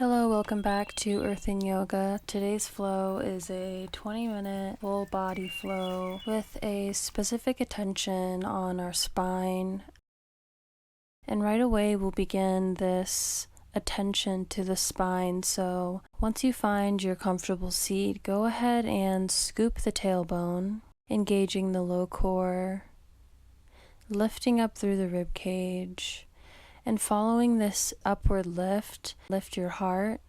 Hello, welcome back to Earth in Yoga. Today's flow is a 20-minute full body flow with a specific attention on our spine. And right away we'll begin this attention to the spine. So once you find your comfortable seat, go ahead and scoop the tailbone, engaging the low core, lifting up through the rib cage. And following this upward lift, lift your heart,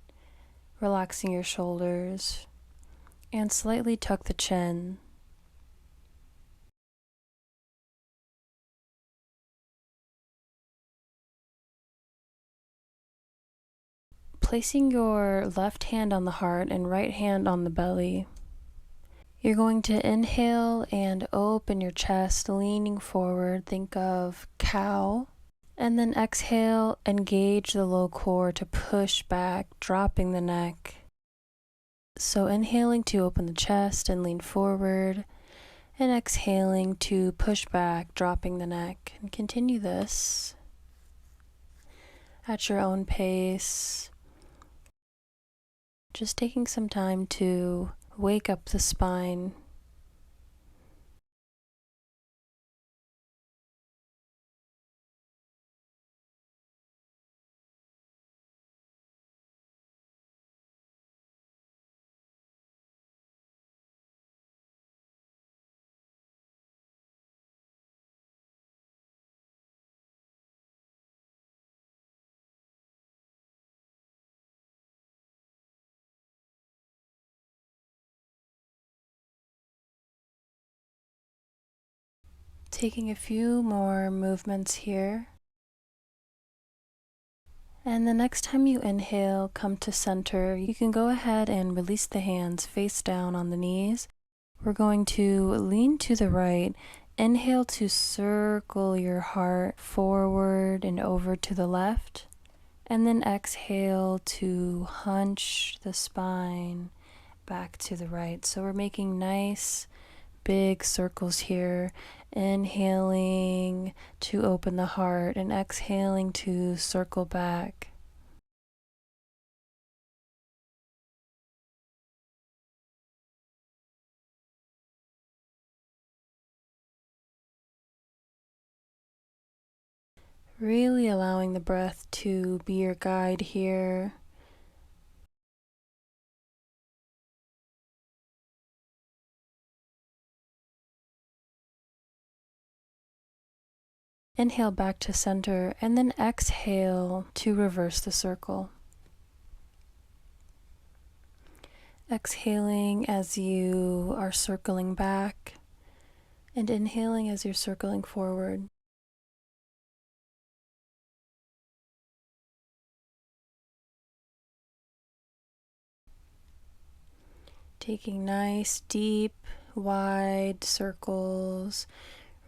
relaxing your shoulders, and slightly tuck the chin. Placing your left hand on the heart and right hand on the belly. You're going to inhale and open your chest, leaning forward. Think of cow. And then exhale, engage the low core to push back, dropping the neck. So inhaling to open the chest and lean forward, and exhaling to push back, dropping the neck. And continue this at your own pace. Just taking some time to wake up the spine. Taking a few more movements here. And the next time you inhale, come to center. You can go ahead and release the hands face down on the knees. We're going to lean to the right. Inhale to circle your heart forward and over to the left. And then exhale to hunch the spine back to the right. So we're making nice big circles here. Inhaling to open the heart and exhaling to circle back. Really allowing the breath to be your guide here. Inhale back to center and then exhale to reverse the circle. Exhaling as you are circling back and inhaling as you're circling forward. Taking nice, deep, wide circles,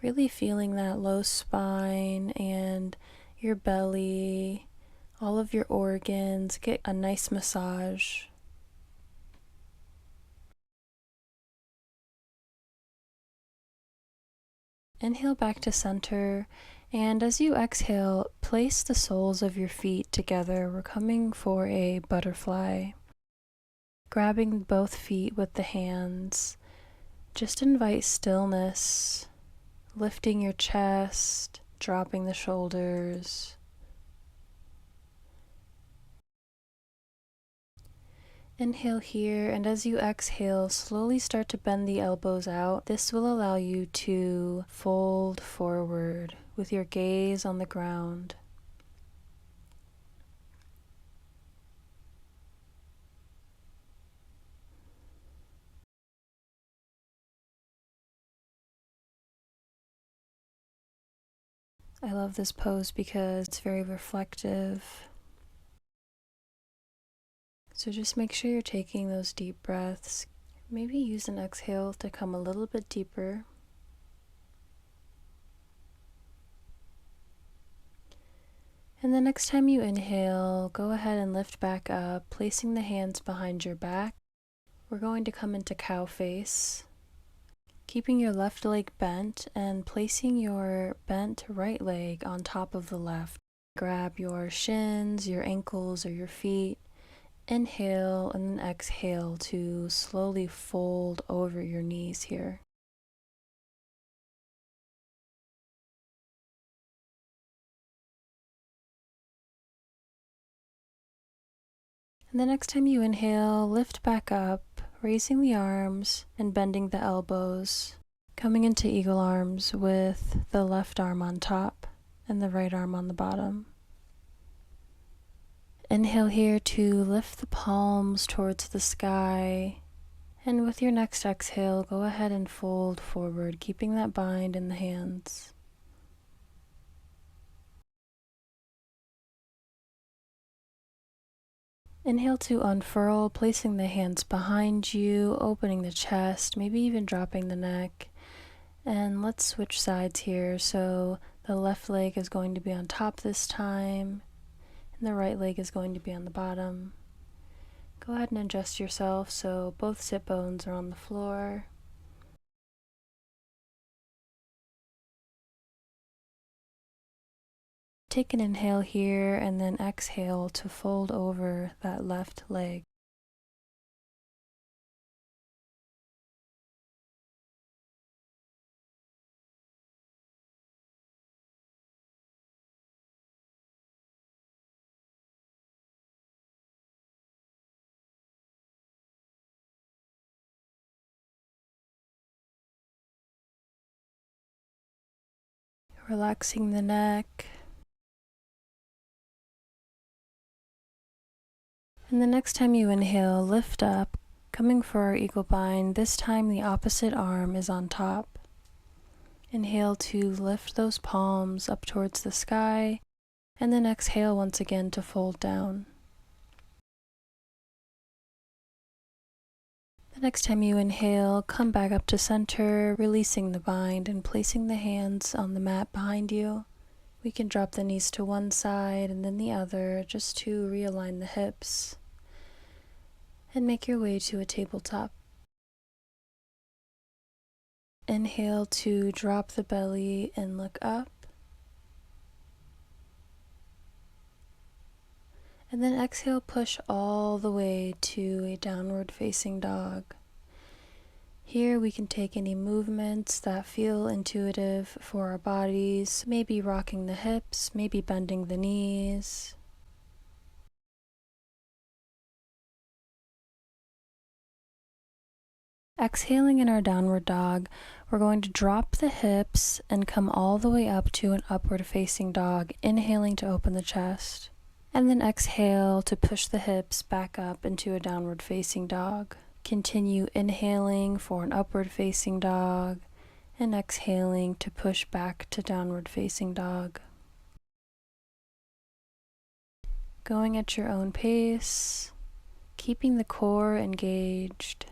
really feeling that low spine and your belly, all of your organs. Get a nice massage. Inhale back to center, and as you exhale, place the soles of your feet together. We're coming for a butterfly. Grabbing both feet with the hands, just invite stillness, lifting your chest, dropping the shoulders. Inhale here, and as you exhale, slowly start to bend the elbows out. This will allow you to fold forward with your gaze on the ground. I love this pose because it's very reflective. So just make sure you're taking those deep breaths. Maybe use an exhale to come a little bit deeper. And the next time you inhale, go ahead and lift back up, placing the hands behind your back. We're going to come into cow face, keeping your left leg bent and placing your bent right leg on top of the left. Grab your shins, your ankles, or your feet Inhale and then exhale to slowly fold over your knees here. And the next time you inhale, lift back up, raising the arms and bending the elbows, coming into eagle arms with the left arm on top and the right arm on the bottom. Inhale here to lift the palms towards the sky, and with your next exhale, go ahead and fold forward, keeping that bind in the hands. Inhale to unfurl, placing the hands behind you, opening the chest, maybe even dropping the neck. And let's switch sides here. So the left leg is going to be on top this time, and the right leg is going to be on the bottom. Go ahead and adjust yourself so both sit bones are on the floor. Take an inhale here and then exhale to fold over that left leg. Relaxing the neck. And the next time you inhale, lift up, coming for our eagle bind. This time the opposite arm is on top. Inhale to lift those palms up towards the sky, and then exhale once again to fold down. The next time you inhale, come back up to center, releasing the bind and placing the hands on the mat behind you. We can drop the knees to one side and then the other just to realign the hips, and make your way to a tabletop. Inhale to drop the belly and look up. And then exhale, push all the way to a downward facing dog. Here we can take any movements that feel intuitive for our bodies, maybe rocking the hips, maybe bending the knees. Exhaling in our downward dog, we're going to drop the hips and come all the way up to an upward facing dog, inhaling to open the chest. And then exhale to push the hips back up into a downward facing dog. Continue inhaling for an upward facing dog and exhaling to push back to downward facing dog. Going at your own pace, keeping the core engaged.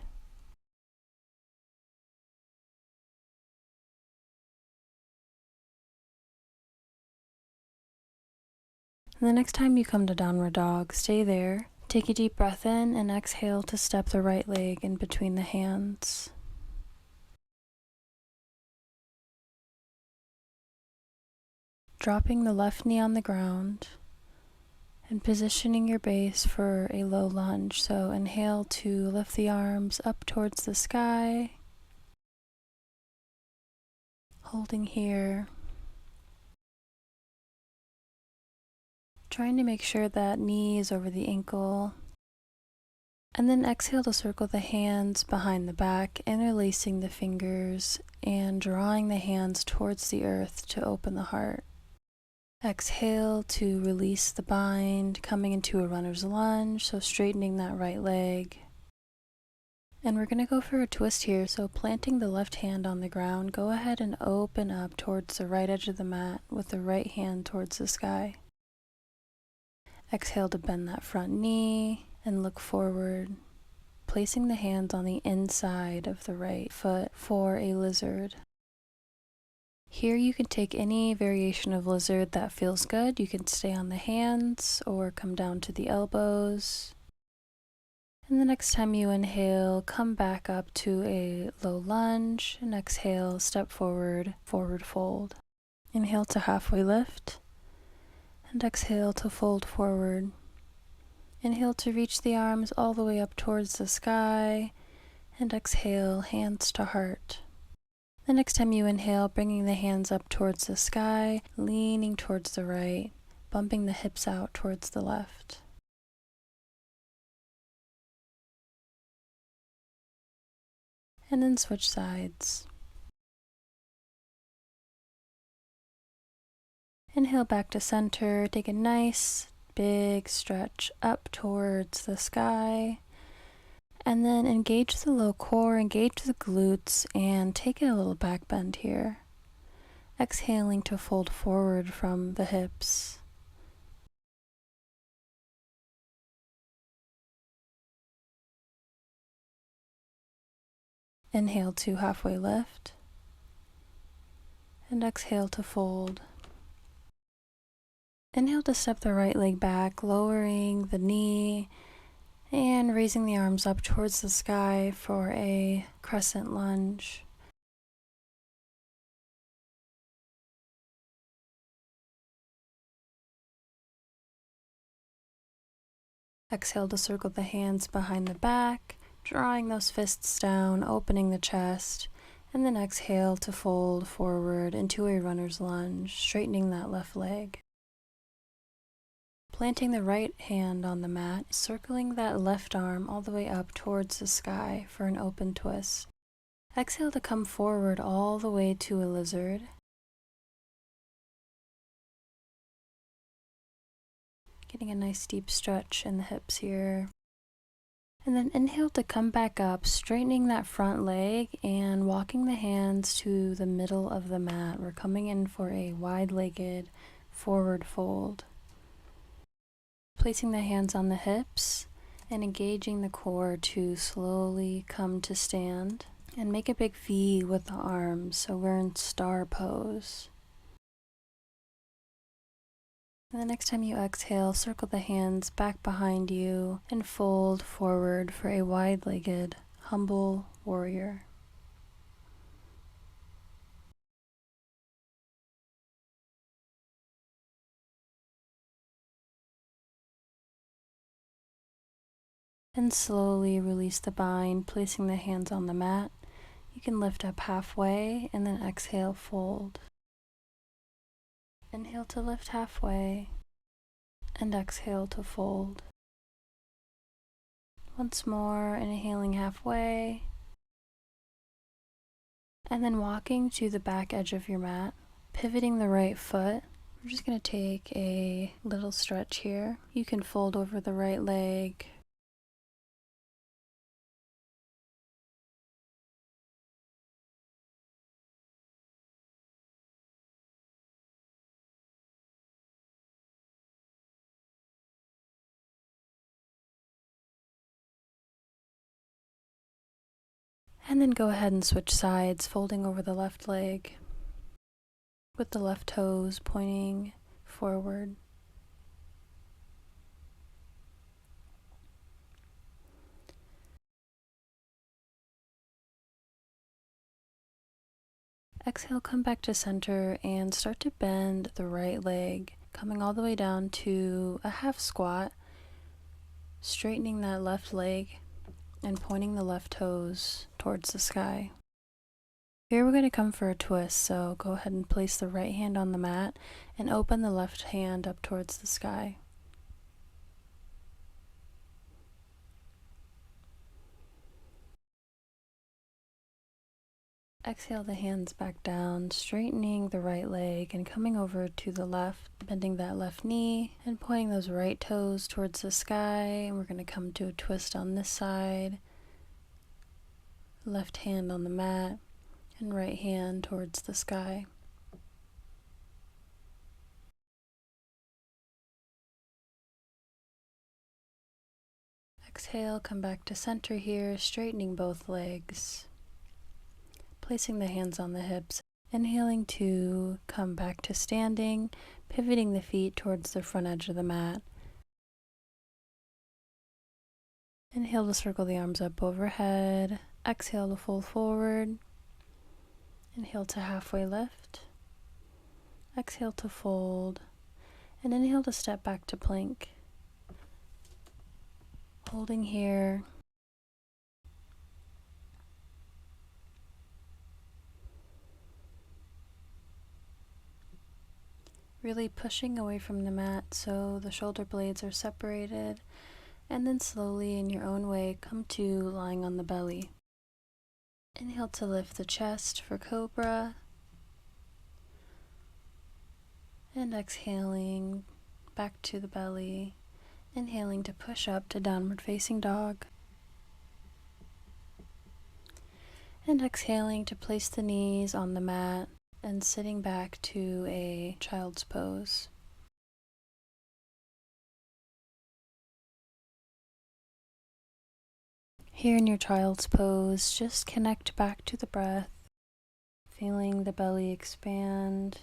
And the next time you come to downward dog, stay there. Take a deep breath in and exhale to step the right leg in between the hands. Dropping the left knee on the ground and positioning your base for a low lunge. So inhale to lift the arms up towards the sky. Holding here. Trying to make sure that knee is over the ankle. And then exhale to circle the hands behind the back, interlacing the fingers and drawing the hands towards the earth to open the heart. Exhale to release the bind, coming into a runner's lunge, so straightening that right leg. And we're going to go for a twist here, so planting the left hand on the ground, go ahead and open up towards the right edge of the mat with the right hand towards the sky. Exhale to bend that front knee and look forward, placing the hands on the inside of the right foot for a lizard. Here you can take any variation of lizard that feels good. You can stay on the hands or come down to the elbows. And the next time you inhale, come back up to a low lunge, and exhale, step forward, forward fold. Inhale to halfway lift, and exhale to fold forward. Inhale to reach the arms all the way up towards the sky, and exhale, hands to heart. The next time you inhale, bringing the hands up towards the sky, leaning towards the right, bumping the hips out towards the left. And then switch sides. Inhale back to center, take a nice big stretch up towards the sky, and then engage the low core, engage the glutes, and take a little back bend here. Exhaling to fold forward from the hips. Inhale to halfway lift, and exhale to fold. Inhale to step the right leg back, lowering the knee and raising the arms up towards the sky for a crescent lunge. Exhale to circle the hands behind the back, drawing those fists down, opening the chest, and then exhale to fold forward into a runner's lunge, straightening that left leg. Planting the right hand on the mat, circling that left arm all the way up towards the sky for an open twist. Exhale to come forward all the way to a lizard. Getting a nice deep stretch in the hips here. And then inhale to come back up, straightening that front leg and walking the hands to the middle of the mat. We're coming in for a wide-legged forward fold. Placing the hands on the hips and engaging the core to slowly come to stand. And make a big V with the arms, so we're in star pose. And the next time you exhale, circle the hands back behind you and fold forward for a wide-legged, humble warrior. And slowly release the bind, placing the hands on the mat. You can lift up halfway and then exhale, fold. Inhale to lift halfway and exhale to fold. Once more, inhaling halfway and then walking to the back edge of your mat, pivoting the right foot. We're just going to take a little stretch here. You can fold over the right leg. And then go ahead and switch sides, folding over the left leg with the left toes pointing forward. Exhale, come back to center and start to bend the right leg, coming all the way down to a half squat, straightening that left leg and pointing the left toes towards the sky. Here we're going to come for a twist, so go ahead and place the right hand on the mat and open the left hand up towards the sky. Exhale the hands back down, straightening the right leg and coming over to the left, bending that left knee and pointing those right toes towards the sky. And we're going to come to a twist on this side. Left hand on the mat and right hand towards the sky. Exhale, come back to center here, straightening both legs. Placing the hands on the hips, inhaling to come back to standing, pivoting the feet towards the front edge of the mat. Inhale to circle the arms up overhead, exhale to fold forward, inhale to halfway lift, exhale to fold, and inhale to step back to plank. Holding here. Really pushing away from the mat so the shoulder blades are separated, and then slowly in your own way come to lying on the belly. Inhale to lift the chest for cobra, and exhaling back to the belly, inhaling to push up to downward facing dog, and exhaling to place the knees on the mat and sitting back to a child's pose. Here in your child's pose, just connect back to the breath, feeling the belly expand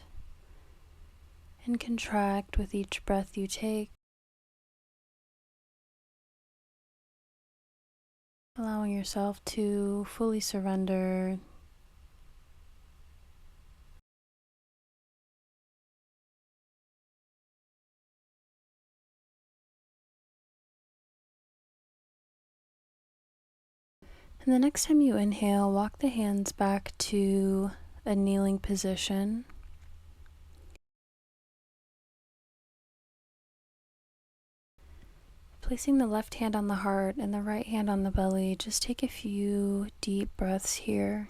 and contract with each breath you take, allowing yourself to fully surrender. And the next time you inhale, walk the hands back to a kneeling position. Placing the left hand on the heart and the right hand on the belly, just take a few deep breaths here.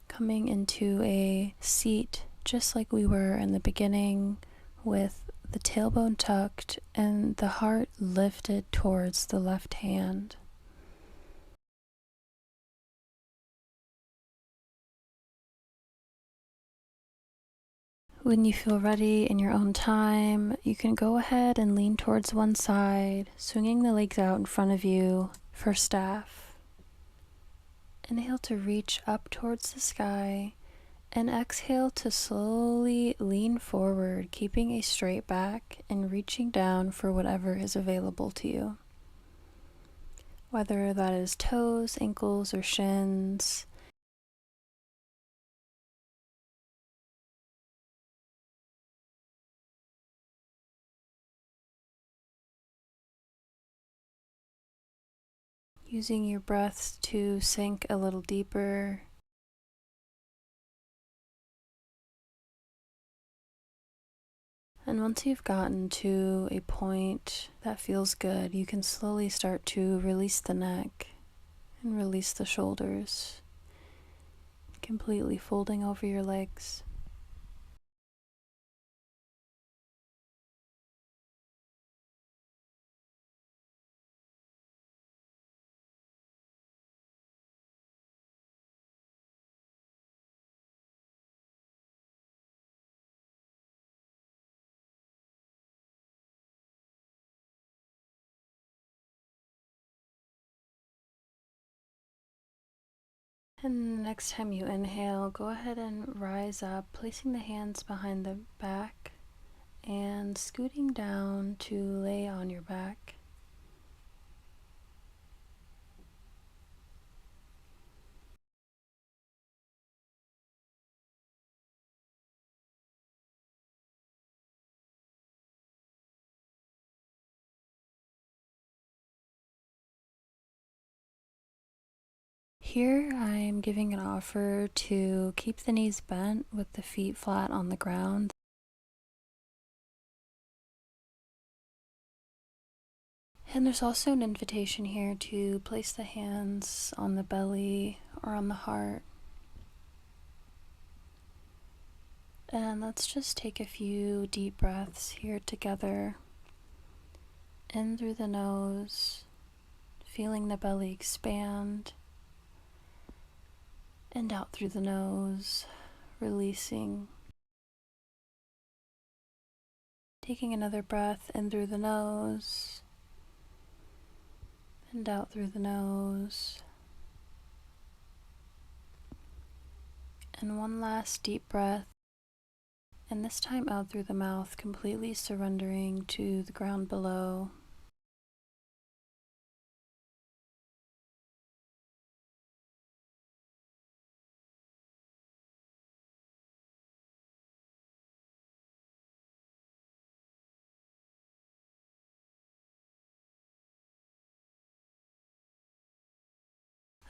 Coming into a seat just like we were in the beginning, with the tailbone tucked and the heart lifted towards the left hand. When you feel ready in your own time, you can go ahead and lean towards one side, swinging the legs out in front of you for staff. Inhale to reach up towards the sky, and exhale to slowly lean forward, keeping a straight back and reaching down for whatever is available to you. Whether that is toes, ankles, or shins. Using your breaths to sink a little deeper. And once you've gotten to a point that feels good, you can slowly start to release the neck and release the shoulders, completely folding over your legs. And next time you inhale, go ahead and rise up, placing the hands behind the back and scooting down to lay on your back. Here I'm giving an offer to keep the knees bent with the feet flat on the ground. And there's also an invitation here to place the hands on the belly or on the heart. And let's just take a few deep breaths here together. In through the nose, feeling the belly expand. And out through the nose, releasing. Taking another breath in through the nose. And out through the nose. And one last deep breath. And this time out through the mouth, completely surrendering to the ground below.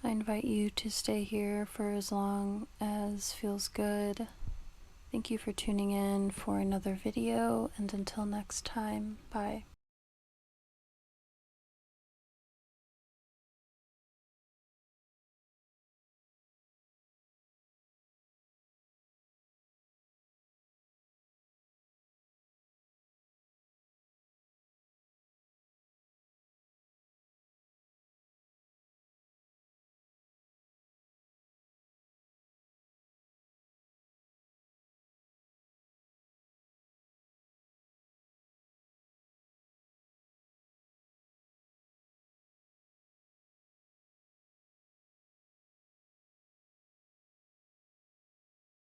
I invite you to stay here for as long as feels good. Thank you for tuning in for another video, and until next time, bye.